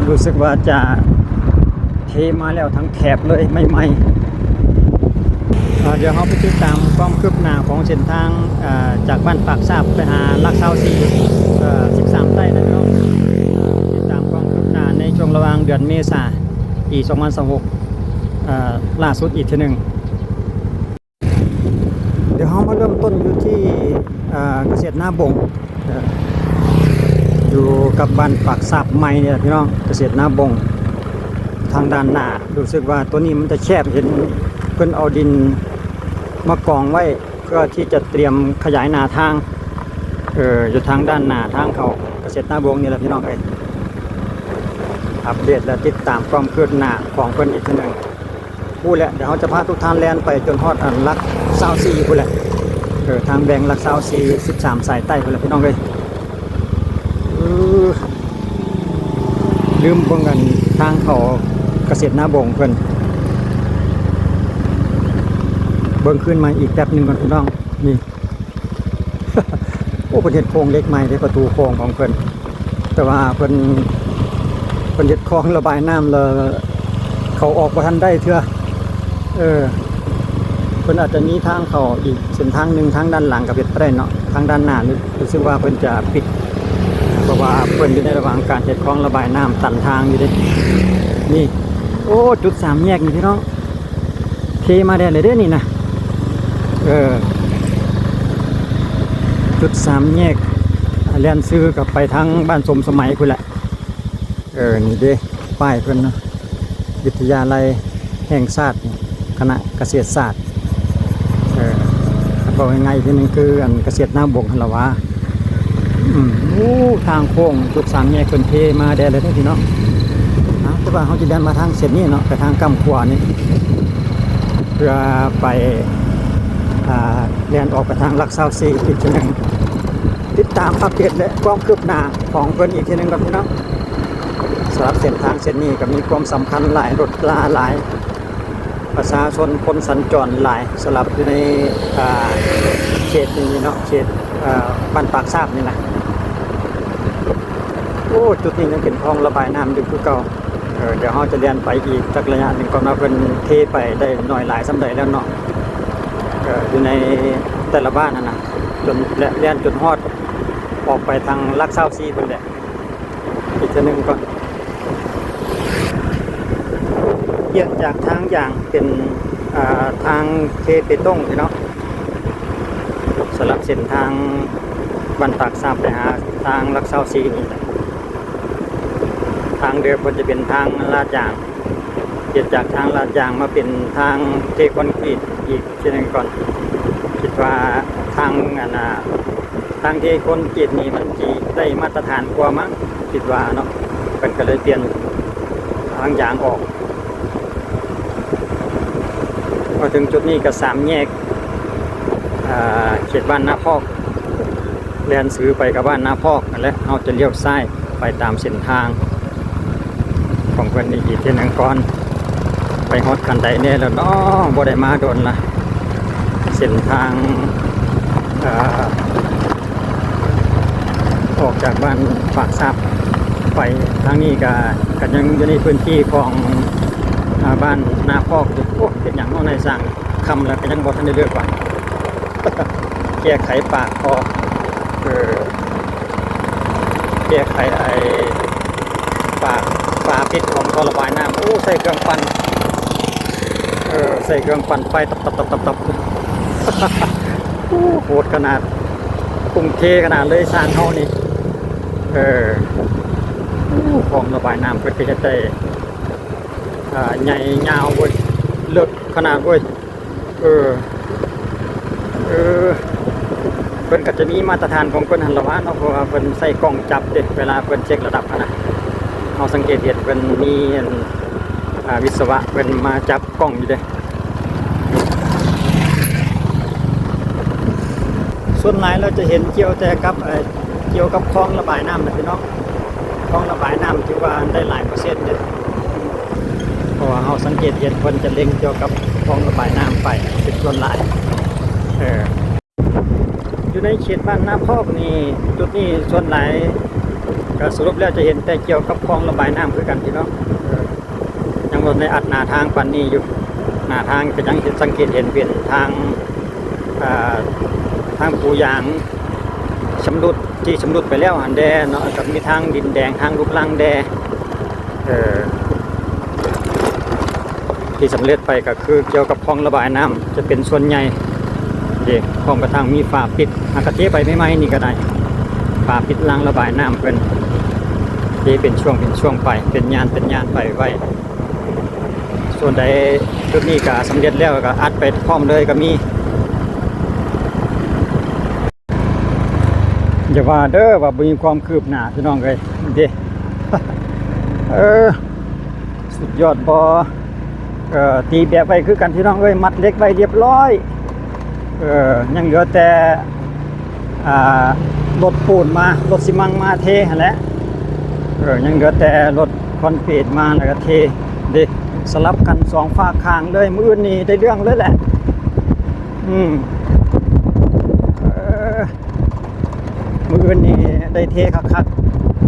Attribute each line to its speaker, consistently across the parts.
Speaker 1: รู้สึกว่าจะเทมาแล้วทั้งแถบเลยใหม่ๆเดี๋ยวเราไปติดตามความคืบหน้าของเส้นทางจากบ้านปากซาบไปหาลักเซาซี13ไร่นะพี่น้องติดตามความคืบหน้าในช่วงระหว่างเดือนเมษายนปี2026ล่าสุดอีกทีหนึ่งเดี๋ยวเรามาเริ่มต้นอยู่ที่เกษตรหน้าบงอยู่กับบ้านปากซาบใหม่เนี่ยพี่น้องเกษตรหน้าบงทางด้านหน้ารู้สึกว่าตัวนี้มันจะแคบเห็นเพิ่นเอาดินมากองไว้เพื่อที่จะเตรียมขยายหน้าทางอยู่ทางด้านหน้าทางเขาเกษตรหน้าบงนี่แหละพี่น้องอัปเดตและติดตามความคืบหน้าของเพิ่นอีกทีหนึ่งพูดแหละเดี๋ยวเขาจะพาทุกท่านแล่นไปจนฮอดลักเซาซีพูดแหละทางแบ่งลักเซาซี13สายใต้พูดแหละพี่น้องลืมเบิ่งกันทางเขาเกษตรหน้าบงเพิ่นเบิ่งขึ้นมาอีกแป๊บนึงก่อนพี่น้องนี่ โอ้เพิ่นเฮ็ดโค้งเล็กใหม่ในประตูโค้งของเพิ่นแต่ว่าเพิ่นเฮ็ดคลองระบายน้ำแล้วเขาออกบ่ทันได้เทื่อเพิ่นอาจจะมีทางเขาอีกเส้นทางหนึ่งทางด้านหลังกับเฮ็ดบ่ได้เนาะทางด้านหน้ารู้สึกว่าเพิ่นจะปิดเพราะว่าเพิ่นอยู่ในระหว่างการเฮ็ดคลองระบายน้ำตันทางอยู่เด้นี่โอ้จุด3แยกนี่พี่น้องเทมาได้เลยเด้นี่นะจุด3แยกแล่นซื้อกับไปทางบ้านสมสมัยพุ่นแหละนี่เด้ป้ายเพิ่นเนาะวิทยาลัยแห่งชาติคณะเกษตรศาสตร์บอกยังไงทีนึงคืออันเกษตรหน้าบงหั่นล่ะวะทางโค้งจุด3แยกเพิ่นเทมาได้เลยเด้พี่น้องแต่ว่าเขาจะเดินมาทางเส้นนี้เนาะไปทางกำขวานี่เพื่อไปเรียนออกไปทางลักเซาซีอีกทีหนึ่งติดตามอัปเดตและความคืบหน้าของเพิ่นอีกทีหนึ่งครับพี่น้องสำหรับเส้นทางเส้นนี้ก็มีความสำคัญหลายรถลาหลายประชาชนคนสัญจรหลายสำหรับอยู่ในเขตนี้เนาะเขตบ้านปากซาบนี่นะโอ้จุดนี้ยังเป็นคลองระบายน้ำอยู่คือเก่าเดี๋ยวเราจะเรียนไปอีกจักระยะหนึ่งก่อนว่าเพิ่นเทไปได้หน่อยหลายสำใดแล้วเนาะอยู่ในแต่ละบ้านนะจนและเรียนจนฮอดออกไปทางลักเซาซีเพิ่นแหละอีกทีนึงก่อนเกี่ยวจากทางอย่างเป็นทางเทเปตงเนาะสำหรับเส้นทางบ้านปากซาบไปหาทางลักเซาซีนี่ทางเดิมมันจะเป็นทางลาดยางเปลี่ยนจากทางลาดยางมาเป็นทางเทคอนกรีตอีกทีนึงก่อนคิดว่าทางทางเทคอนกรีตนี่มันจะได้มาตรฐานกว่ามั้งคิดว่าเนาะเป็นก็เลยเปลี่ยนทางยางออกพอถึงจุดนี้ก็3แยกเขตบ้านนาพอกแล่นซื้อไปกับบ้านนาพอกนั่นแหละเราจะเลี้ยวซ้ายไปตามเส้นทางของเพิ่นอีกทีนึงก่อนไปฮอดกันใดเนี่ยแล้วเนาะบ่ได้มาโดนละเส้นทางออกจากบ้านปากซาบไปทางนี้ก็ยังอยู่ในพื้นที่ของบ้านนาพอกโอ้เป็นอย่างน้อยในสั่งคำแล้วก็ยังบ่ทันได้เลือกว่า แก้ไขปากคอแก้ไขไอ้ปากฝาปิดของท่อระบายน้ำโอ้ใส่เครื่องปั่นใส่เครื่องปั่นไฟตับโอ้โหดขนาดกรุงเทขนาดเลยชานเฮานี่ของระบายน้ำเพื่อที่จะได้ใหญ่ยาวเว้ยเลิศขนาดเว้ยเพิ่นก็จะมีมาตรฐานของเพิ่นหันละวะเนาะเพราะว่าเพิ่นใส่กล้องจับเด็เวลาเพิ่นเช็คระดับนะเราสังเกตเห็นเพิ่นมีวิศวะเพิ่นมาจับกล้องอยู่เด้ส่วนหลายเราจะเห็นเกี่ยวแต่กับเกี่ยวกับคลองระบายน้ำนะพี่น้องคลองระบายน้ำที่ว่าได้หลายเปอร์เซ็นต์เด้เพราะว่าเราสังเกตเห็นเพิ่นจะเล็งเกี่ยวกับคลองระบายน้ำไปเป็นส่วนหลายอยู่ในเขตบ้านนาพอกนี่จุดนี้ส่วนหลาย ก็สรุปแล้วจะเห็นแต่เกี่ยวกับคลองระบายน้ำคือกันพี่น้องยังบนในอัดหนาทางปันนี้อยู่หนาทางก็ยังสังเกตเห็นเป็นทางทางปูยางชำรุดที่ชำรุดไปแล้วหันแดเนาะกับมีทางดินแดงทางลูกลังแดที่สำเร็จไปก็คือเกี่ยวกับคลองระบายน้ำจะเป็นส่วนใหญ่เด็กคลองกระทั่งมีฝาปิดอากาศเทไปไม่ไหมนี่ก็ได้ฝาปิดรางระบายน้ำเป็นที่เป็นช่วงไปเป็นยานไปไว้ส่วนใดจุดนี้ก็สำเร็จแล้วก็อัดไปพร้อมเลยก็มีอย่าว่าเด้อว่ามีความคืบหน้าพี่น้องเลยเด้สุดยอดบอตีแบบไว้คือกันพี่น้องเอ้ยมัดเล็กไว้เรียบร้อยยังเหลือแต่รถปูนมารถซีมังมาเทแหละยังเหลือแต่รถคอนกรีตมาแล้วก็เทเด้สลับกัน2ฝากข้างเลยมื้อนี้ได้เรื่องเลยแหละมื้อนี้ได้เทคัก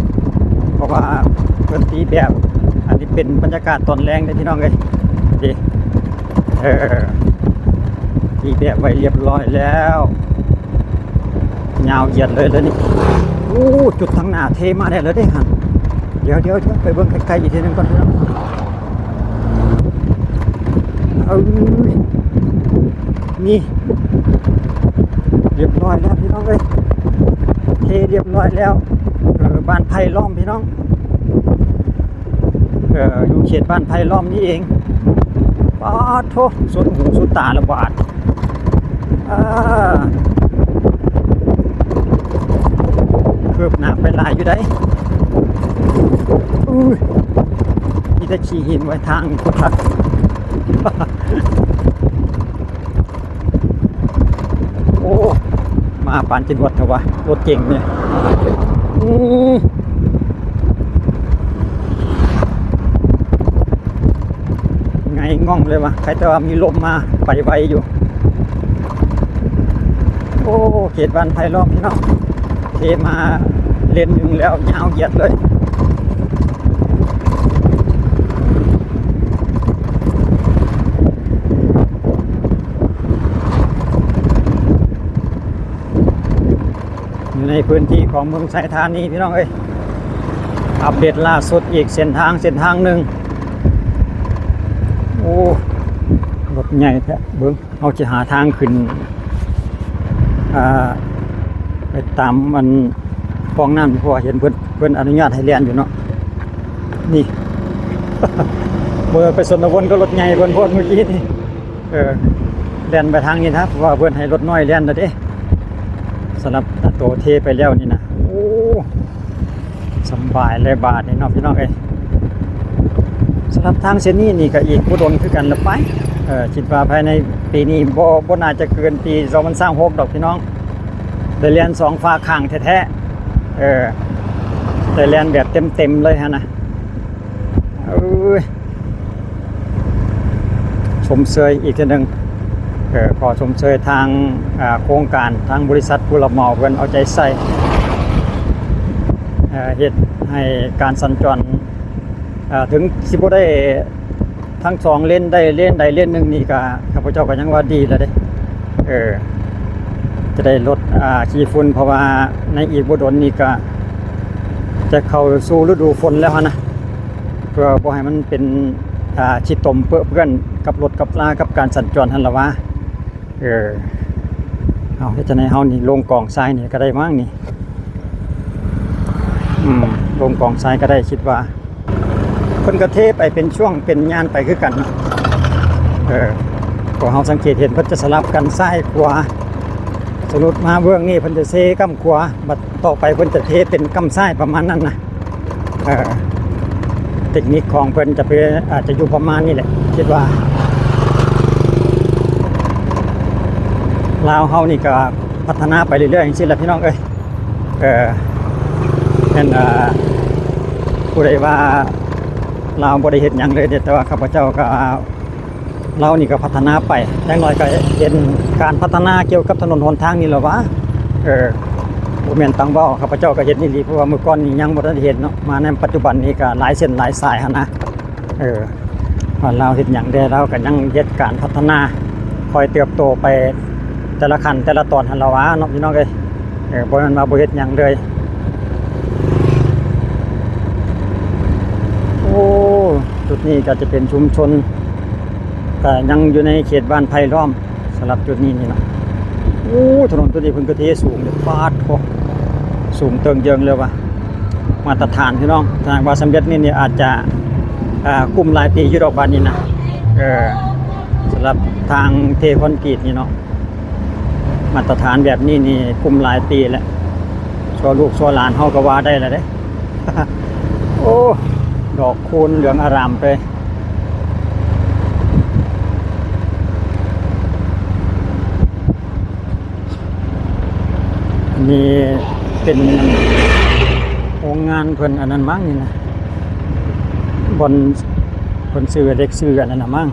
Speaker 1: ๆเพราะว่าเพิ่นตีแบบอันนี้เป็นบรรยากาศตอนแรงเด้พี่น้องเอ้ยดิตีแบบไว้เรียบร้อยแล้วยาวเหยียดเลยแล้วนี่จุดทางหน้าเทมาได้แล้วได้หันเดี๋ยวไปเบิ่งไกลๆอีกทีนึงก่อนพี่น้องนี่เรียบร้อยแล้วพี่น้องเอ้ยเทเรียบร้อยแล้วบ้านไผ่ล้อมพี่น้องอยู่เขตบ้านไผ่ล้อมนี่เองป้าโถสุดหูสุดตาละบาดคืบหน้าไปหลายอยู่ได้นี่จะชี้หินไว้ทางพุทธโอ้มาปานจินวัดเถอะวะรถเก่งเนี่ยไงง่องเลยวะใครจะว่ามีลมมาไปไวอยู่โอ้เขตบ้านไผ่ล้อมพี่น้องเทมาเลนหนึ่งแล้วยาวเหยียดเลยอยู่ในพื้นที่ของเมืองไชยธานีพี่น้องเอ้ยอัปเดตล่าสุดอีกเส้นทางหนึ่งโอ้รถใหญ่แท้เบิ้งเอาจะหาทางขึ้นไปตามมันคลองน้ำเพราะเห็นเพื่อนอนุญาตให้เรียนอยู่เนาะนี่ เบอร์ไปสนวนก็รถใหญ่เพื่อนเมื่อกี้นี่เรียนไปทางนี้นะเพราะว่าเพื่อนให้รถน้อยเรียนแล้วเด้สำหรับโตเทไปแล้วนี่นะโอ้สบายเลยบาทนี่เนาะพี่น้องเอ้ยสำหรับทางเส้นนี้นี่ก็อีกผู้ดนคือกันละไปคิดว่าภายในปีนี้บ่น่าจะเกินปี2026ดอกพี่น้องได้เรียน2ฝาข้างแท้ๆได้เรียนแบบเต็มเลยฮะนะชมเชยอีกทีนึงขอชมเชยทางโครงการทางบริษัทผู้รับเหมาเพิ่นเอาใจใส่เฮ็ดให้การสัญจรถึงสิบ่ได้ทั้ง2เลนได้เลนใดเลนหนึ่งนี่ก็ข้าพเจ้าก็ยังว่าดีแล้วเด้จะได้ลดขี้ฝุ่นเพราะว่าในอีกบ่ดนนี่ก็จะเข้าสู่ฤดูฝนแล้วนะเพื่อบ่ให้มันเป็นขี้ตมเปื้อนกับรถกับลากับการสัญจรหั่นล่ะวะเอาเฮ็ดจังได๋เฮานี่ลงกองทรายนี่ก็ได้มั้งนี่ลงกองทรายก็ได้คิดว่าเพิ่นก็เทไปเป็นช่วงเป็นยานไปคือกันพอเฮาสังเกตเห็นเพิ่นจะสลับกันซ้ายขวาสรุปมาเบื้องนี้เพิ่นจะเซกำขวาบัดต่อไปเพิ่นจะเทเป็นกำซ้ายประมาณนั้นนะเทคนิคของเพิ่นจะเป็นอาจจะอยู่ประมาณนี้แหละคิดว่าลาวเฮานี่ก็พัฒนาไปเรื่อยๆจังซี่แหละพี่น้องเอ้ยนั่นผู้ใดว่าลาวบ่ได้เฮ็ดหยังเลยแต่ว่าข้าพเจ้าก็เรานี่ก็พัฒนาไปอย่างน้อยก็เห็นการพัฒนาเกี่ยวกับถนนหนทางนี่แหละวะ บ่แม่นตังเว้าข้าพเจ้าก็เฮ็ดนี่ดีเพราะว่าเมื่อก่อนนี่ยังบ่ทันได้เฮ็ดเนาะมาในปัจจุบันนี้ก็หลายเส้นหลายสายหั่นนะว่าเราเฮ็ดหยังได้เราก็ยังเฮ็ดการพัฒนาคอยเติบโตไปแต่ละขั้นแต่ละตอนหั่นล่ะวะเนาะพี่น้องเอ้ยบ่แม่นว่าบ่เฮ็ดหยังเลยโอ้จุดนี้ก็จะเป็นชุมชนก็ยังอยู่ในเขตบ้านไผ่ล้อมสำหรับจุดนี้นี่เนาะโอ้ถนนตัวนี้เพิ่นก็เทสูงเลยฟาดโคสูงเติงเยิงเลยว่ะมาตรฐานพี่น้องทางว่าสำเร็จนี่อาจจะกุมหลายปีอยู่ดอกบานนี้นะสำหรับทางเทคอนกรีตนี่เนาะมาตรฐานแบบนี้นี่กุมหลายปีแล้วชัวลูกชัวหลานเฮาก็ว่าได้แล้วเด้ โอ้ดอกคูณเหลืองอารามไปมีเป็นโรงงานเพิ่นอันนั้นมั้งนี่นะบนเพิ่นซื้อเด็กซื้ออันนั้นน่ะมั้ง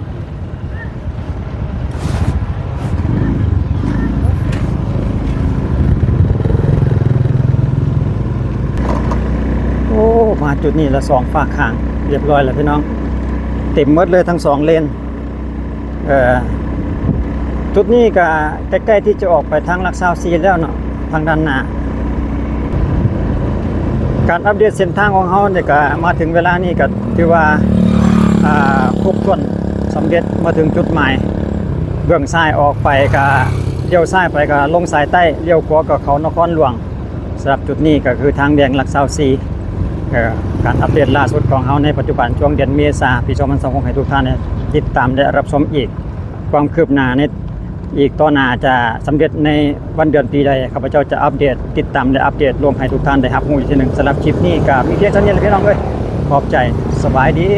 Speaker 1: โอ้มาจุดนี้ละ2ฝากข้างเรียบร้อยแล้วพี่น้องเต็มหมดเลยทั้ง2เลนจุดนี้ก็ใกล้ๆที่จะออกไปทางลักษาวซีแล้วเนาะทางด้านหน้าการอัปเดตเส้นทางของเฮาเนี่ยก็มาถึงเวลานี้ก็ถือว่าครบถ้วนสำเร็จมาถึงจุดหมายเบื้องซ้ายออกไปก็เลี้ยวซ้ายไปก็ลงสายใต้เลี้ยวขวาก็เขานครหลวงสำหรับจุดนี้ก็คือทางแดงลักษาวซีการอัปเดตล่าสุดของเฮาในปัจจุบันช่วงเดือนเมษายนปี2026ให้ทุกท่านติดตามและรับชมอีกความคืบหน้าในอีกต่อหน้าจะสำเร็จในวันเดือนปีใดข้าพเจ้าจะอัปเดตติดตามและอัปเดตรวมให้ทุกท่านได้รับรู้อีกทีหนึ่งสำหรับคลิปนี้ก็มีเพียงเท่านี้แหละพี่น้องเอ้ยขอบใจสบายดี